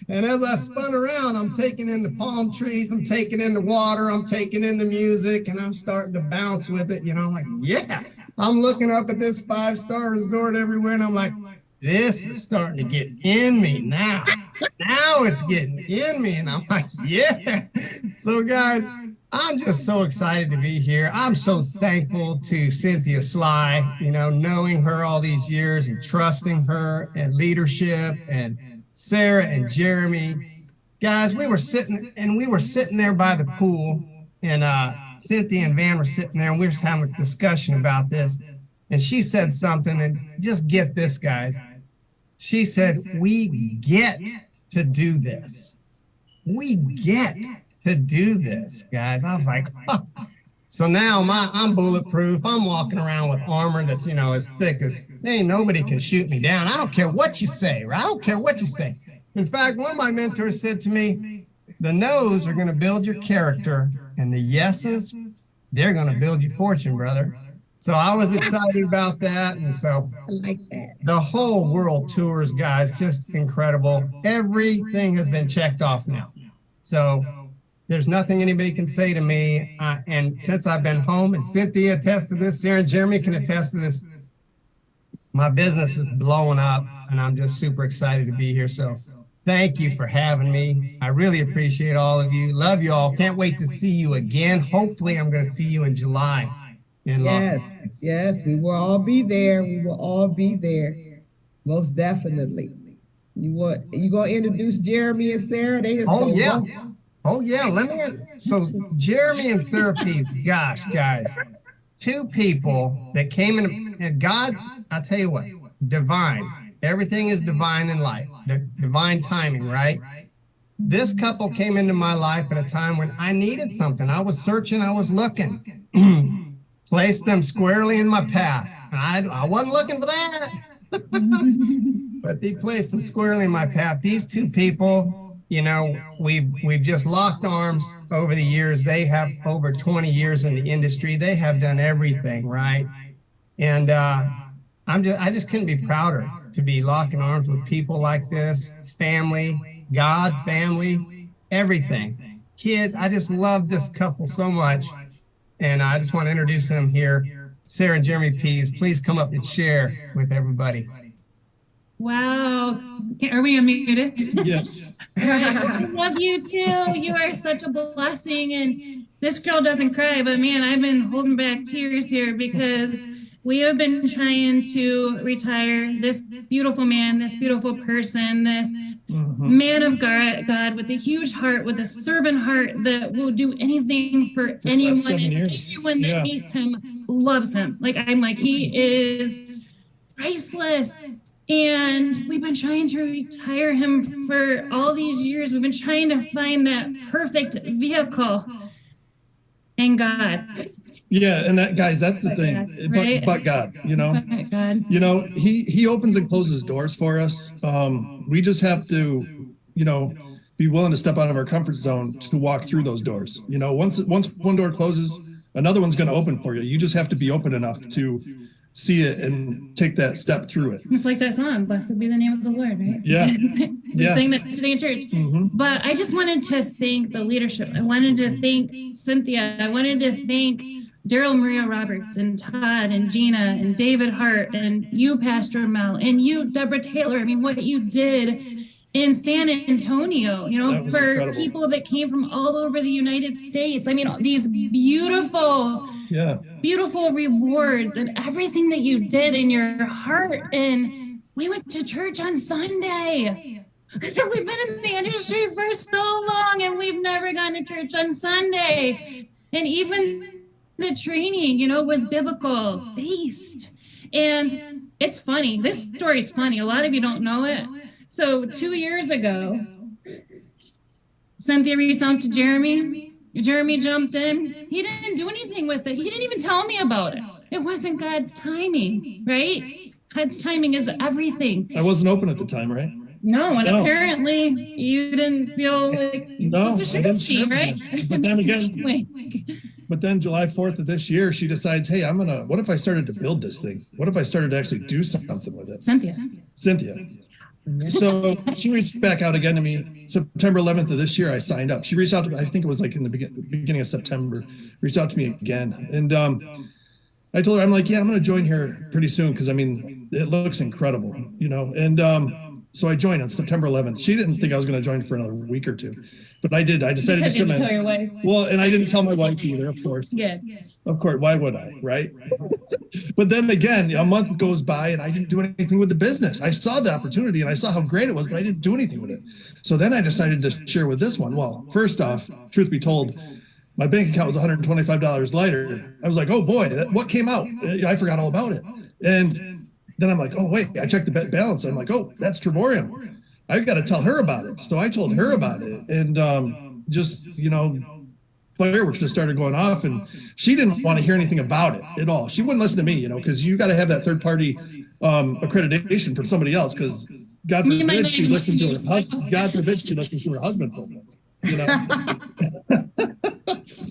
And as I spun around, I'm taking in the palm trees, I'm taking in the water, I'm taking in the music, and I'm starting to bounce with it. You know, I'm like, yeah. I'm looking up at this 5-star resort everywhere, and I'm like, this is starting to get in me now. Now it's getting in me. And I'm like, yeah. So guys, I'm just so excited to be here. I'm so thankful to Cynthia Sly, you know, knowing her all these years and trusting her and leadership, and Sarah and Jeremy. Guys, we were sitting there by the pool, and Cynthia and Van were sitting there, and we were just having a discussion about this. And she said something, and just get this, guys. She said, we get to do this. We get to do this, guys. I was like, huh. So now I'm bulletproof. I'm walking around with armor that's, you know, as thick as, ain't nobody can shoot me down. I don't care what you say, right? I don't care what you say. In fact, one of my mentors said to me, the no's are going to build your character, and the yeses, they're going to build your fortune, brother. So I was excited about that. And so I like that. The whole world tours, guys, just incredible. Everything has been checked off now. So there's nothing anybody can say to me. And since I've been home, and Cynthia attests to this, Sarah and Jeremy can attest to this, my business is blowing up, and I'm just super excited to be here. So thank you for having me. I really appreciate all of you. Love you all. Can't wait to see you again. Hopefully I'm going to see you in July. Yes, we will all be there. We will all be there. Most definitely. You gonna introduce Jeremy and Sarah? They just So Jeremy and Sarah P, gosh, guys, two people that came in, and God's, I'll tell you what, divine. Everything is divine in life, divine timing, right? This couple came into my life at a time when I needed something. I was searching, I was looking. Placed them squarely in my path. And I wasn't looking for that. But they placed them squarely in my path. These two people, you know, we've just locked arms over the years. They have over 20 years in the industry. They have done everything, right? And I just couldn't be prouder to be locking arms with people like this. Family, God, family, everything. Kids, I just love this couple so much. And I just want to introduce them here. Sarah and Jeremy Pease, please come up and share with everybody. Wow. Are we unmuted? Yes. I love you too. You are such a blessing. And this girl doesn't cry, but man, I've been holding back tears here because we have been trying to retire this beautiful man, this beautiful person, this man of God with a huge heart, with a servant heart that will do anything for anyone. And anyone that meets him loves him. I'm like, he is priceless. And we've been trying to retire him for all these years. We've been trying to find that perfect vehicle. And God. Yeah, and that's the thing. Right? But God, you know. God. You know, he opens and closes doors for us. We just have to, you know, be willing to step out of our comfort zone to walk through those doors. You know, once one door closes, another one's going to open for you. You just have to be open enough to see it and take that step through it. It's like that song, "Blessed be the name of the Lord," right? Yeah. We sang that today in church. But I just wanted to thank the leadership. I wanted to thank Cynthia. I wanted to thank Daryl Maria Roberts and Todd and Gina and David Hart and you, Pastor Mel, and you, Deborah Taylor. I mean, what you did in San Antonio, you know, for incredible. People that came from all over the United States. I mean, these beautiful rewards and everything that you did in your heart. And we went to church on Sunday. So we've been in the industry for so long and we've never gone to church on Sunday. And even the training, you know, was biblical based. And it's funny. This story is funny. A lot of you don't know it. So 2 years ago, Cynthia reached out to Jeremy. Jeremy jumped in. He didn't do anything with it. He didn't even tell me about it. It wasn't God's timing, right? God's timing is everything. I wasn't open at the time, right? No, and No. apparently you didn't feel like you No, supposed to I didn't shoot, right? But then again, but then July 4th of this year, she decides, hey, what if I started to build this thing? What if I started to actually do something with it? Cynthia. So she reached back out again to me. September 11th of this year, I signed up. She reached out to me, I think it was like in the beginning of September, reached out to me again. And I told her, I'm like, yeah, I'm going to join here pretty soon because, I mean, it looks incredible, you know. And so I joined on September 11th. She didn't think I was going to join for another week or two, but I did. I decided Because to you come didn't in. tell your wife. Well, and I didn't tell my wife either, of course. Yeah. Of course, why would I, right? But then again, a month goes by and I didn't do anything with the business. I saw the opportunity and I saw how great it was, but I didn't do anything with it. So then I decided to share with this one. Well, first off, truth be told, my bank account was $125 lighter. I was like, oh boy, what came out? I forgot all about it. And then I'm like, oh wait, I checked the balance. I'm like, oh, that's Travorium. I've got to tell her about it. So I told her about it, and just, you know, fireworks just started going off, and she didn't want to hear anything about it at all. She wouldn't listen to me, you know, because you got to have that third party accreditation from somebody else, because God forbid she listened to her husband. God forbid she listens to her husband for once, you know.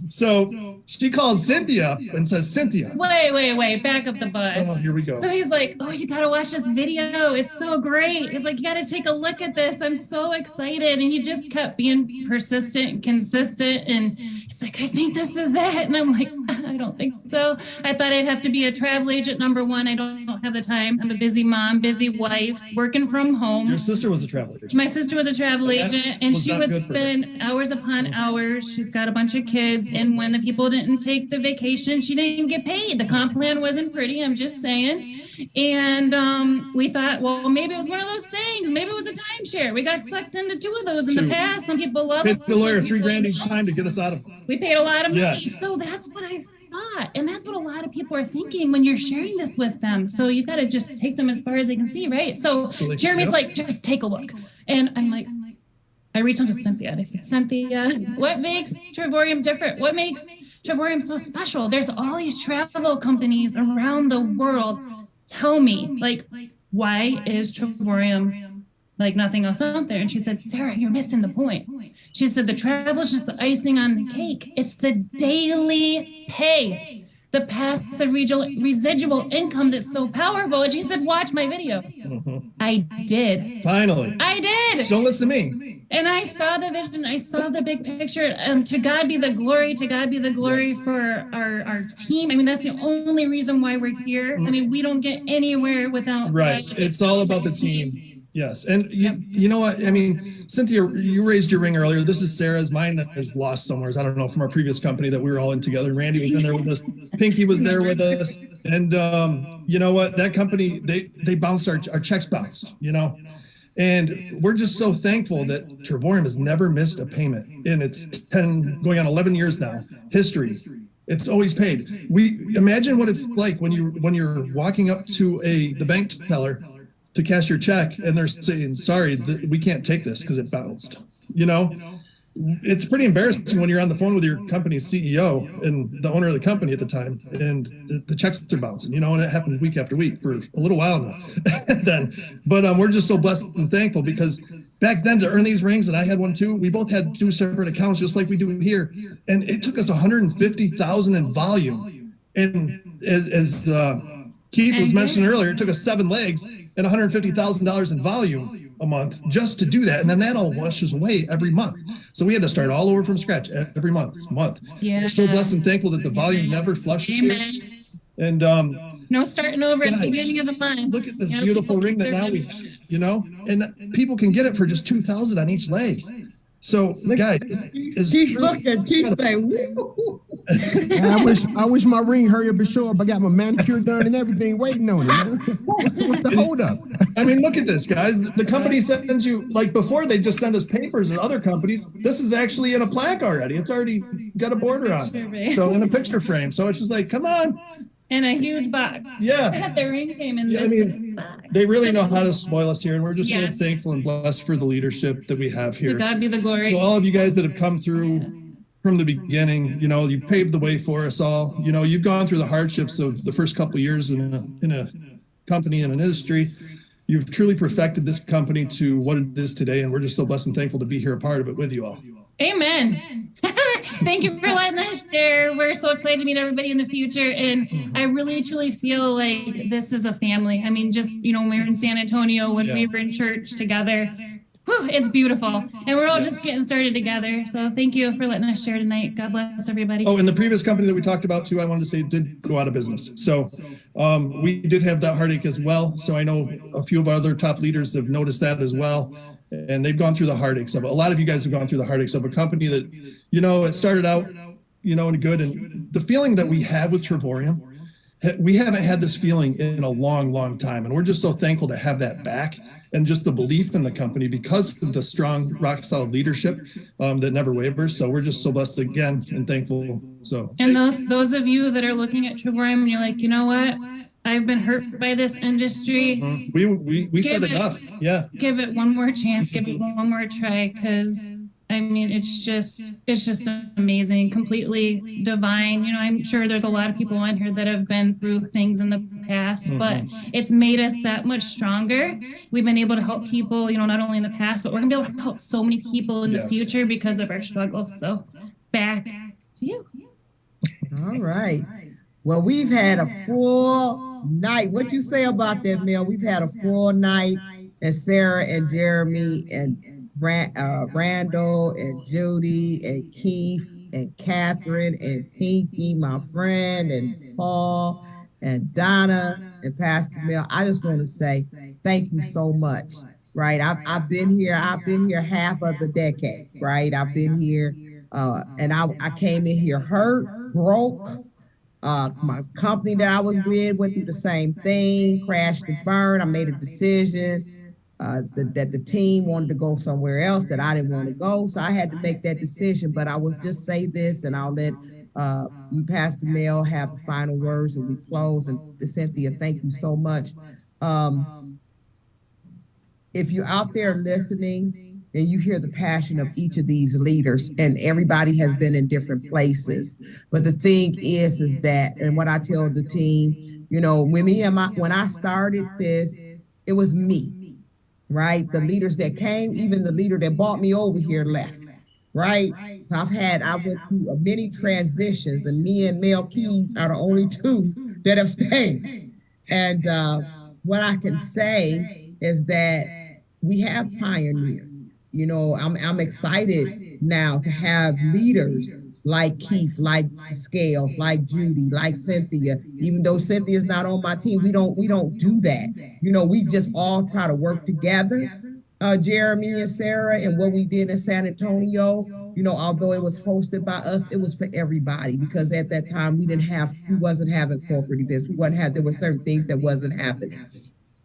So she calls Cynthia up and says, Cynthia. Wait, back up the bus. Oh, here we go. So he's like, oh, you got to watch this video. It's so great. He's like, you got to take a look at this. I'm so excited. And he just kept being persistent and consistent. And he's like, I think this is that. And I'm like, I don't think so. I thought I'd have to be a travel agent, number one. I don't have the time. I'm a busy mom, busy wife, working from home. Your sister was a travel agent. My sister was a travel agent, and she would good for her. spend hours upon hours. She's got a bunch of kids, and when the people didn't take the vacation, she didn't get paid. The comp plan wasn't pretty, I'm just saying. And we thought, well, maybe it was one of those things. Maybe it was a timeshare. We got sucked into two of those in the past. Some people love it. Paid the lawyer $3,000 each time to get us out of. We paid a lot of money. Yes. So that's what I thought. And that's what a lot of people are thinking when you're sharing this with them. So you got to just take them as far as they can see, right? So Jeremy's like, just take a look. And I'm like, I reached out to Cynthia and I said, Cynthia, what makes Travorium different? What makes Travorium so special? There's all these travel companies around the world. Tell me, like, why is Travorium like nothing else out there? And she said, Sarah, you're missing the point. She said, the travel is just the icing on the cake. It's the daily pay, the passive residual income that's so powerful. And she said, watch my video. Mm-hmm. I did. Finally. I did. Don't listen to me. And I saw the vision. I saw the big picture. To God be the glory. To God be the glory for our team. I mean, that's the only reason why we're here. I mean, we don't get anywhere without. Right. It's all about the team. Yes. And you know what? I mean, Cynthia, you raised your ring earlier. This is Sarah's. Mine is lost somewhere. I don't know, from our previous company that we were all in together. Randy was in there with us. Pinky was there with us. And you know what? That company, they bounced our checks bounced, you know. And we're just so thankful that Travorium has never missed a payment. And it's 10, going on 11 years now, history. It's always paid. We imagine what it's like when you're walking up to the bank teller to cash your check and they're saying, sorry, we can't take this because it bounced. You know, it's pretty embarrassing when you're on the phone with your company's CEO and the owner of the company at the time, and the checks are bouncing, you know, and it happened week after week for a little while now. But we're just so blessed and thankful, because back then to earn these rings, and I had one too, we both had two separate accounts just like we do here. And it took us 150,000 in volume. And as Keith was mentioning earlier, it took us 7 legs and $150,000 in volume a month just to do that. And then that all washes away every month. So we had to start all over from scratch every month. Yeah. We're so blessed and thankful that the volume never flushes here. And no starting over at the beginning of the month. Look at this beautiful ring that now we, you know, and people can get it for just $2,000 on each leg. So, guys, Keith looking, Keith saying, woo. I wish my ring hurry up and show up. I got my manicure done and everything waiting on it, man. What's the hold up? I mean, look at this, guys. The company sends you, like before, they just send us papers, and other companies, this is actually in a plaque already. It's already got a border on it. So in a picture frame. So it's just like, come on. In a huge box. Yeah. The ring came in this box. They really know how to spoil us here, and we're just so thankful and blessed for the leadership that we have here. To God be the glory. So all of you guys that have come through from the beginning, you know, you paved the way for us all. You know, you've gone through the hardships of the first couple of years in company and an industry. You've truly perfected this company to what it is today, and we're just so blessed and thankful to be here a part of it with you all. Amen. Thank you for letting us share. We're so excited to meet everybody in the future. And I really, truly feel like this is a family. I mean, just, when we were in San Antonio, when we were in church together, it's beautiful. And we're all just getting started together. So thank you for letting us share tonight. God bless everybody. Oh, and the previous company that we talked about too, I wanted to say did go out of business. So we did have that heartache as well. So I know a few of our other top leaders have noticed that as well. And they've gone through the heartaches of it. A lot of you guys have gone through the heartaches of a company that, it started out, and good. And the feeling that we have with Travorium, we haven't had this feeling in a long, long time. And we're just so thankful to have that back, and just the belief in the company because of the strong, rock solid leadership that never wavers. So we're just so blessed again and thankful. So, and those of you that are looking at Travorium and you're like, you know what? I've been hurt by this industry. We said enough. Yeah. Give it one more chance. Give it one more try. Because it's just amazing, completely divine. I'm sure there's a lot of people on here that have been through things in the past, but it's made us that much stronger. We've been able to help people, not only in the past, but we're gonna be able to help so many people in the future because of our struggles. So back to you. All right. Well, we've had a full night. What you say about that, Mel? We've had a full night, and Sarah and Jeremy and Randall and Judy and Keith and Catherine and Pinky, my friend, and Paul and Donna and Pastor Mel. I just want to say thank you so much. Right, I've been here half of the decade. Right, I've been here, and I came in here hurt, broke. My company that I was with went through the same thing, crashed and burned. I made a decision that the team wanted to go somewhere else, that I didn't want to go. So I had to make that decision. But I will just say this, and I'll let Pastor Mel have the final words, and we close. And Cynthia, thank you so much. If you're out there listening, and you hear the passion of each of these leaders, and everybody has been in different places. But the thing is that, and what I tell the team, when I started this, it was me, right? The leaders that came, even the leader that brought me over here left, right? So I went through many transitions, and me and Mel Keys are the only two that have stayed. And what I can say is that we have pioneered. I'm excited now to have leaders like Keith, like Scales, like Judy, like Cynthia. Even though Cynthia's not on my team, we don't do that. We just all try to work together. Jeremy and Sarah, and what we did in San Antonio, although it was hosted by us, it was for everybody, because at that time we wasn't having corporate events. There were certain things that wasn't happening.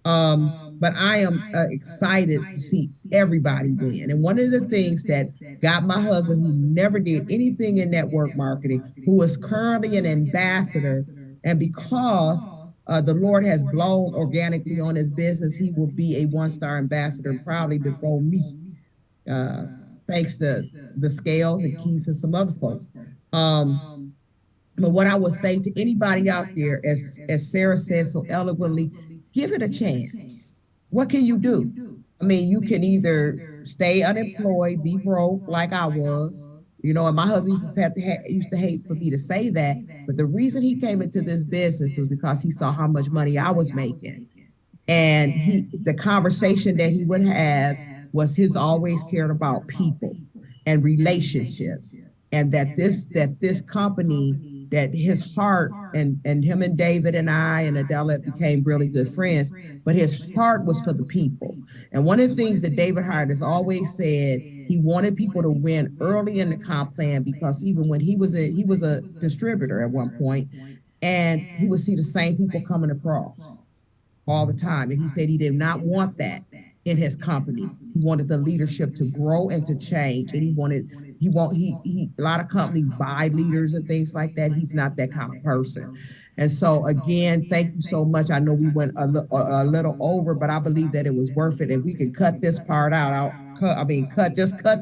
But I am excited to see everybody win. And one of the things that got my husband, who never did anything in network marketing, who is currently an ambassador, and because the Lord has blown organically on his business, he will be a one-star ambassador probably before me, thanks to the Scales and Keith and some other folks. But what I would say to anybody out there, as Sarah said so eloquently, give it a chance. What can you do? You can either stay unemployed, be broke like I was, and my husband used to hate for me to say that, but the reason he came into this business was because he saw how much money I was making. And the conversation that he would have was his always cared about people and relationships, and that this company, that his heart, and him and David and I and Adela became really good friends, but his heart was for the people. And one of the things that David Hart has always said, he wanted people to win early in the comp plan, because even when he was a distributor at one point, and he would see the same people coming across all the time. And he said he did not want that in his company. He wanted the leadership to grow and to change. And a lot of companies buy leaders and things like that. He's not that kind of person. And so again, thank you so much. I know we went a little over, but I believe that it was worth it. If we can cut this part out, cut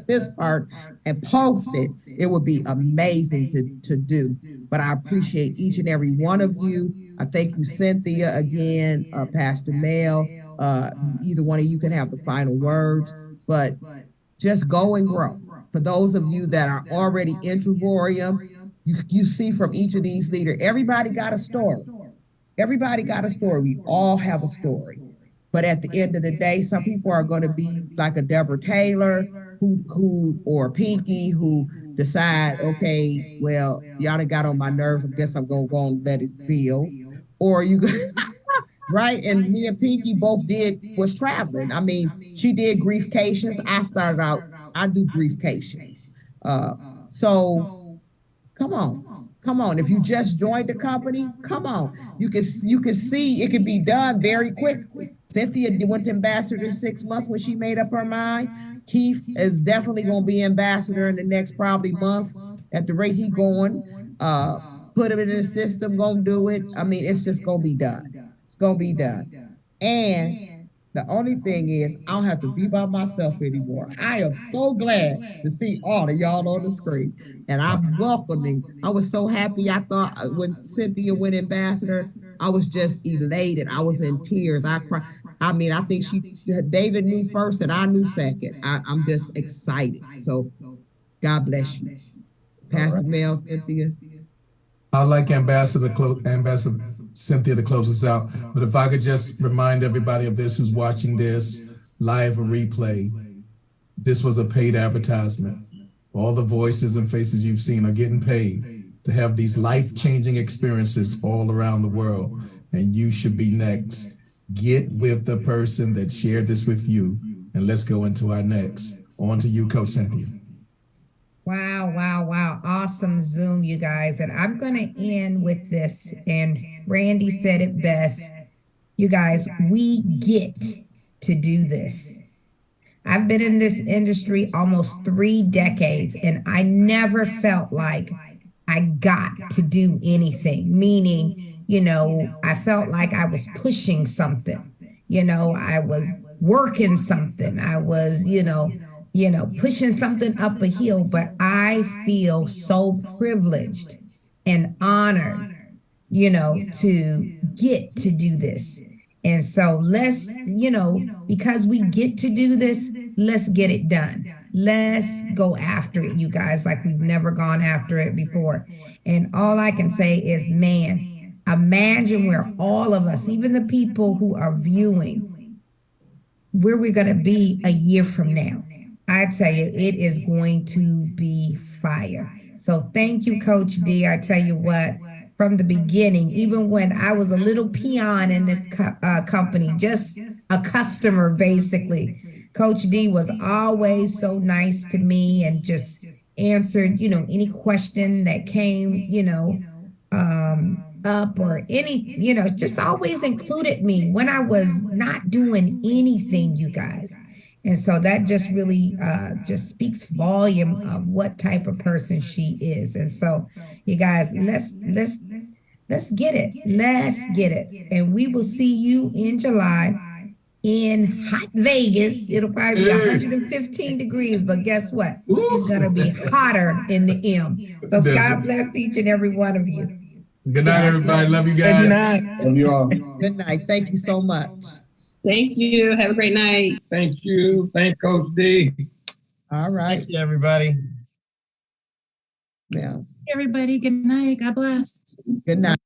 this part and post it, it would be amazing to do. But I appreciate each and every one of you. I thank you, Cynthia, again, Pastor Mel. Either one of you can have the final words, but just go and grow. For those of you that are already in Travorium, you see from each of these leaders, everybody got a story. Everybody got a story. We all have a story. But at the end of the day, some people are going to be like a Deborah Taylor who or Pinky who decide, okay, well, y'all done got on my nerves. I guess I'm going to go and let it build. Or you right? And me and Pinky both was traveling. I mean, she did griefcations. I started out, I do griefcations. So come on. If you just joined the company, come on. You can see it can be done very quickly. Cynthia went to ambassador 6 months when she made up her mind. Keith is definitely going to be ambassador in the next probably month at the rate he going. Put him in the system, gonna do it. I mean, it's just gonna be done. It's gonna be done. And the only thing is, I don't have to be by myself anymore. I am so glad to see all of y'all on the screen. And I'm welcoming. I was so happy. I thought when Cynthia went ambassador, I was just elated. I was in tears. I cried. I mean, I think David knew first and I knew second. I'm just excited. So God bless you. Pastor Mel, Cynthia. I'd like Ambassador Cynthia to close us out. But if I could just remind everybody of this who's watching this live or replay, this was a paid advertisement. All the voices and faces you've seen are getting paid to have these life-changing experiences all around the world. And you should be next. Get with the person that shared this with you. And let's go into our next. On to you, Coach Cynthia. Wow. Awesome Zoom, you guys. And I'm going to end with this. And Randy said it best. You guys, we get to do this. I've been in this industry almost 3 decades, and I never felt like I got to do anything, meaning, I felt like I was pushing something, I was working something. I was, pushing something up a hill, but I feel so privileged and honored, to get to do this. And so let's, because we get to do this, let's get it done. Let's go after it, you guys, like we've never gone after it before. And all I can say is, man, imagine where all of us, even the people who are viewing, where we're going to be a year from now. I tell you, it is going to be fire. So thank you, Coach D. I tell you what, from the beginning, even when I was a little peon in this company, just a customer, basically, Coach D was always so nice to me and just answered, any question that came, up or any, just always included me when I was not doing anything, you guys. And so that just really just speaks volume of what type of person she is. And so, you guys, let's get it. Let's get it. And we will see you in July in hot Vegas. It'll probably be 115 degrees, but guess what? It's going to be hotter in the M. So God bless each and every one of you. Good night, everybody. Love you guys. Good night. Love you all. Good night. Thank you so much. Thank you. Have a great night. Thank you. Thank Coach D. All right. Thank you, everybody. Yeah. Everybody, good night. God bless. Good night.